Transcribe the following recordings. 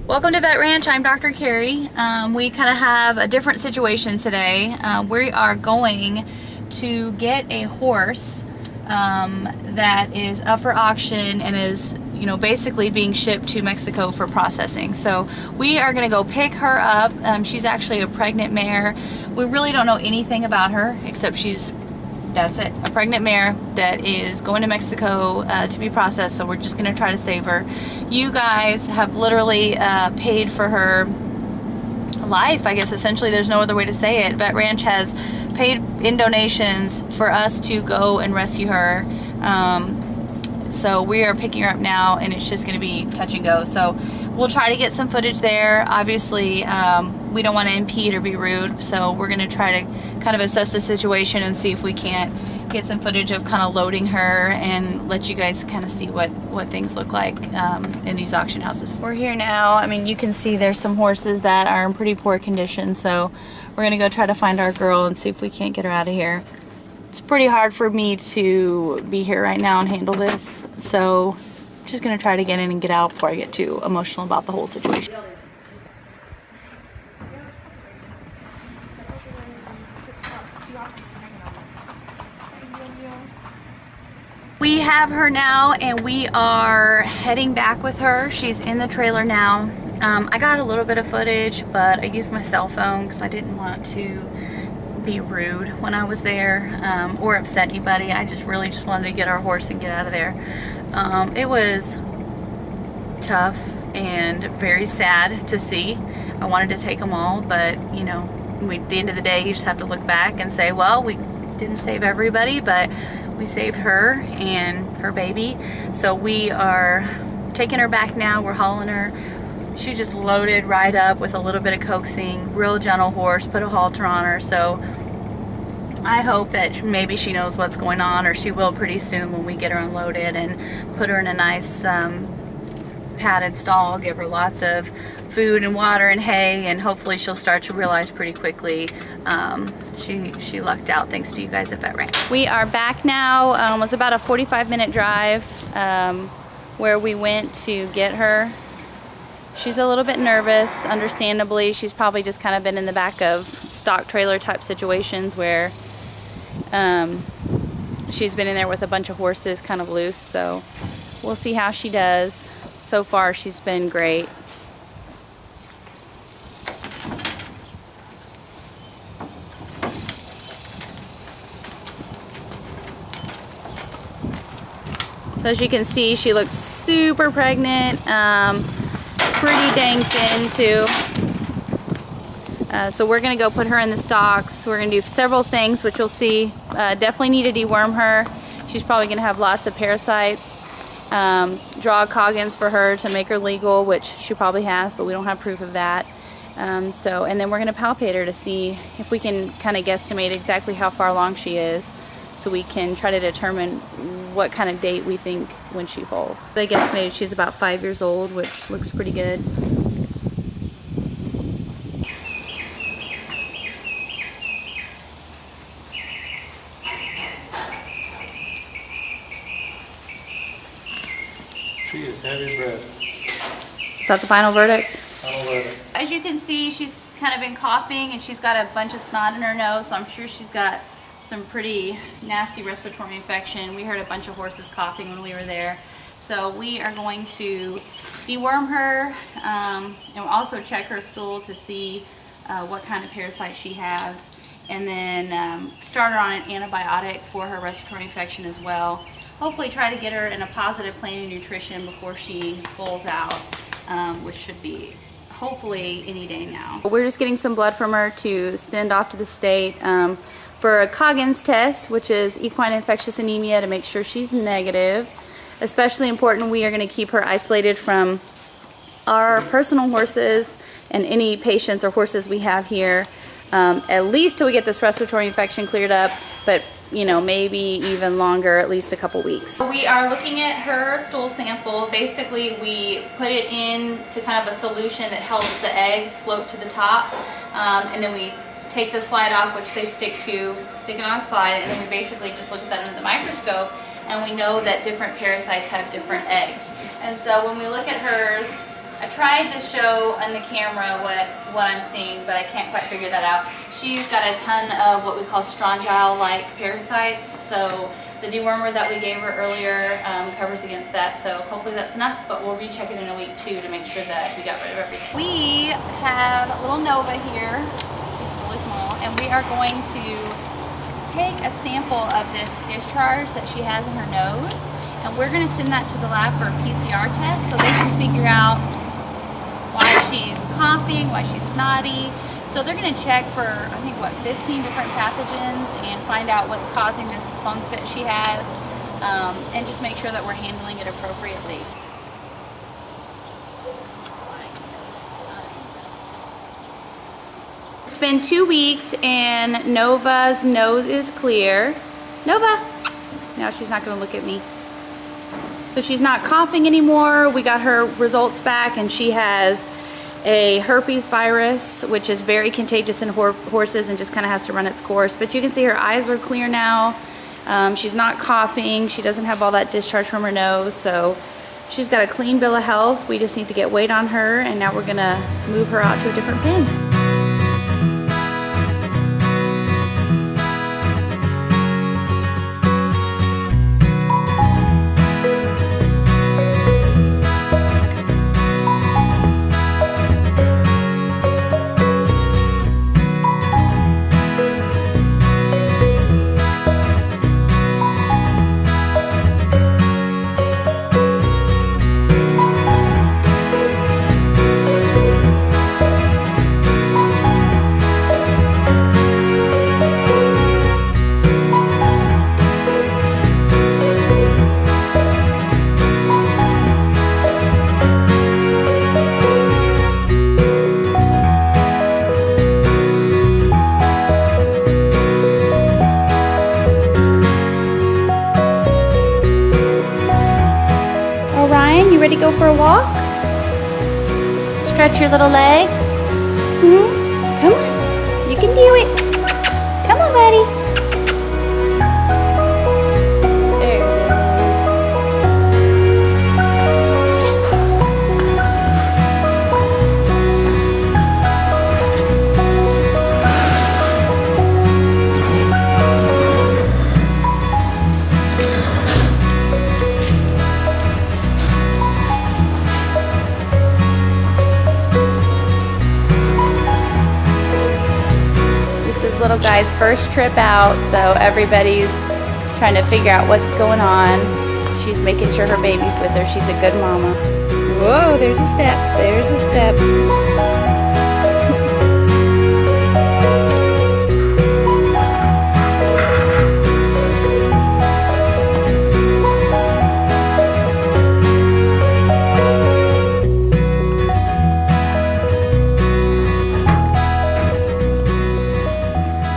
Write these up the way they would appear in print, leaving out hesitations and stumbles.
Welcome to Vet Ranch. I'm Dr. Carrie. We kind of have a different situation today. We are going to get a horse that is up for auction and is, basically being shipped to Mexico for processing. So we are going to go pick her up. She's actually a pregnant mare. We really don't know anything about her except that's it, a pregnant mare that is going to Mexico to be processed, so we're just going to try to save her. You guys have literally paid for her life, I guess. Essentially, there's no other way to say it. Vet Ranch has paid in donations for us to go and rescue her. So we are picking her up now, and it's just going to be touch and go. So we'll try to get some footage there. Obviously, we don't want to impede or be rude, so we're going to try to kind of assess the situation and see if we can't get some footage of kind of loading her and let you guys kind of see what things look like in these auction houses. We're here now. I mean, you can see there's some horses that are in pretty poor condition, so we're going to go try to find our girl and see if we can't get her out of here. It's pretty hard for me to be here right now and handle this, so I'm just going to try to get in and get out before I get too emotional about the whole situation. We have her now, and we are heading back with her. She's in the trailer now. I got a little bit of footage, but I used my cell phone because I didn't want to be rude when I was there or upset anybody. I really just wanted to get our horse and get out of there. It was tough and very sad to see. I wanted to take them all, but at the end of the day, you just have to look back and say, well, we didn't save everybody, but we saved her and her baby. So we are taking her back now. We're hauling her. She just loaded right up with a little bit of coaxing. Real gentle horse, put a halter on her. So I hope that maybe she knows what's going on, or she will pretty soon when we get her unloaded and put her in a nice padded stall, give her lots of food and water and hay, and hopefully she'll start to realize pretty quickly she lucked out thanks to you guys at Vet Ranch. We are back now. It was about a 45-minute drive where we went to get her. She's a little bit nervous, understandably. She's probably just kind of been in the back of stock trailer type situations where she's been in there with a bunch of horses kind of loose, so we'll see how she does. So far she's been great. So as you can see, she looks super pregnant, pretty dang thin too. So we're gonna go put her in the stocks. We're gonna do several things, which you'll see. Definitely need to deworm her. She's probably gonna have lots of parasites. Draw Coggins for her to make her legal, which she probably has, but we don't have proof of that. And then we're gonna palpate her to see if we can kind of guesstimate exactly how far along she is, so we can try to determine what kind of date we think when she falls. They guesstimated she's about 5 years old, which looks pretty good. She is heavy breath. Is that the final verdict? Final verdict. As you can see, she's kind of been coughing, and she's got a bunch of snot in her nose, so I'm sure she's got some pretty nasty respiratory infection. We heard a bunch of horses coughing when we were there. So we are going to deworm her and we'll also check her stool to see what kind of parasite she has, and then start her on an antibiotic for her respiratory infection as well. Hopefully try to get her in a positive plan of nutrition before she falls out, which should be hopefully any day now. We're just getting some blood from her to send off to the state for a Coggins test, which is equine infectious anemia, to make sure she's negative. Especially important, we are going to keep her isolated from our personal horses and any patients or horses we have here, at least till we get this respiratory infection cleared up, but maybe even longer, at least a couple weeks. We are looking at her stool sample. Basically, we put it into kind of a solution that helps the eggs float to the top, and then we take the slide off, which they stick it on a slide, and then we basically just look at that under the microscope, and we know that different parasites have different eggs. And so when we look at hers, I tried to show on the camera what I'm seeing, but I can't quite figure that out. She's got a ton of what we call strongyle-like parasites, so the dewormer that we gave her earlier covers against that, so hopefully that's enough, but we'll recheck it in a week too to make sure that we got rid of everything. We have little Nova here. She's really small, and we are going to take a sample of this discharge that she has in her nose, and we're going to send that to the lab for a PCR test so they can figure out why she's coughing, why she's snotty. So they're going to check for, I think, what, 15 different pathogens and find out what's causing this spunk that she has, and just make sure that we're handling it appropriately. It's been 2 weeks and Nova's nose is clear. Nova! Now she's not going to look at me. So she's not coughing anymore. We got her results back and she has a herpes virus, which is very contagious in horses and just kind of has to run its course. But you can see her eyes are clear now. She's not coughing. She doesn't have all that discharge from her nose. So she's got a clean bill of health. We just need to get weight on her, and now we're gonna move her out to a different pen. You ready to go for a walk? Stretch your little legs. Come on. You can do it. Come on, buddy. There it is. Little guy's first trip out, so everybody's trying to figure out what's going on. She's making sure her baby's with her. She's a good mama. Whoa, there's a step. There's a step.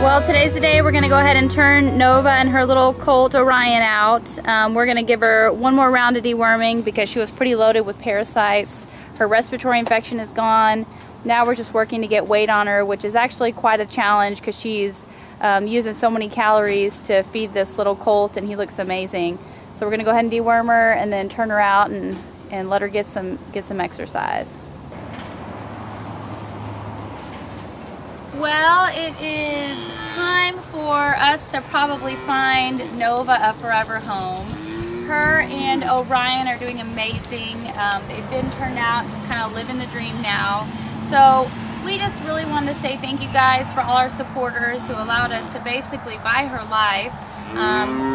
Well, today's the day we're going to go ahead and turn Nova and her little colt Orion out. We're going to give her one more round of deworming because she was pretty loaded with parasites. Her respiratory infection is gone. Now we're just working to get weight on her, which is actually quite a challenge because she's using so many calories to feed this little colt, and he looks amazing. So we're going to go ahead and deworm her and then turn her out and let her get some exercise. Well, it is time for us to probably find Nova a forever home. Her and Orion are doing amazing. They've been turned out, just kind of living the dream now. So we just really wanted to say thank you guys for all our supporters who allowed us to basically buy her life,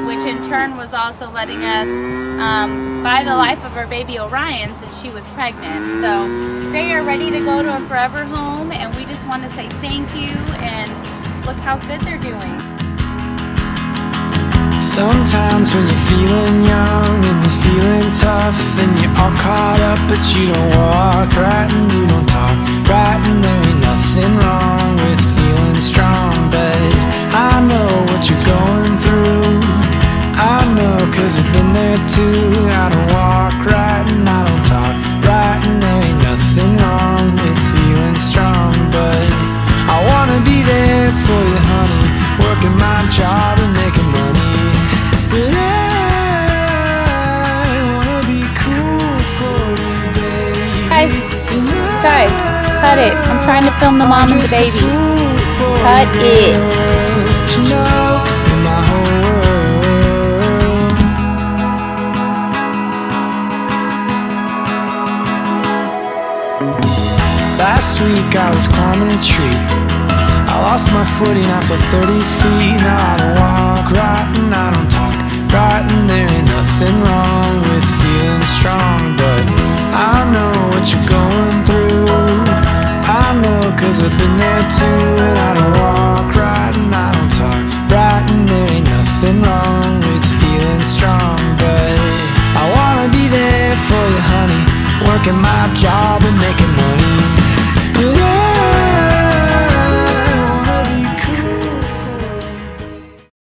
which in turn was also letting us buy the life of her baby Orion since she was pregnant. So they are ready to go to a forever home, and we just want to say thank you and look how good they're doing. Sometimes when you're feeling young and you're feeling tough and you're all caught up, but you don't walk right and you don't talk right, and there ain't nothing wrong with feeling strong. But I know what you're going through. I know, 'cause I've been there too. I don't walk right and I don't talk right, and there ain't nothing wrong with feeling strong. But I wanna be there for you, honey, working my job and making money. But I wanna be cool for you, baby. Guys, cut it. I'm trying to film the mom and the baby. Cut it. You know, in my whole world. Last week I was climbing a tree. I lost my footing after 30 feet. Now I don't walk right and I don't talk right, and there ain't nothing wrong with feeling strong. But I know what you're going through. I know 'cause I've been there too. And I don't walk right and I don't talk right, and there ain't nothing wrong with feeling strong. But I wanna be there for you, honey, working my job and making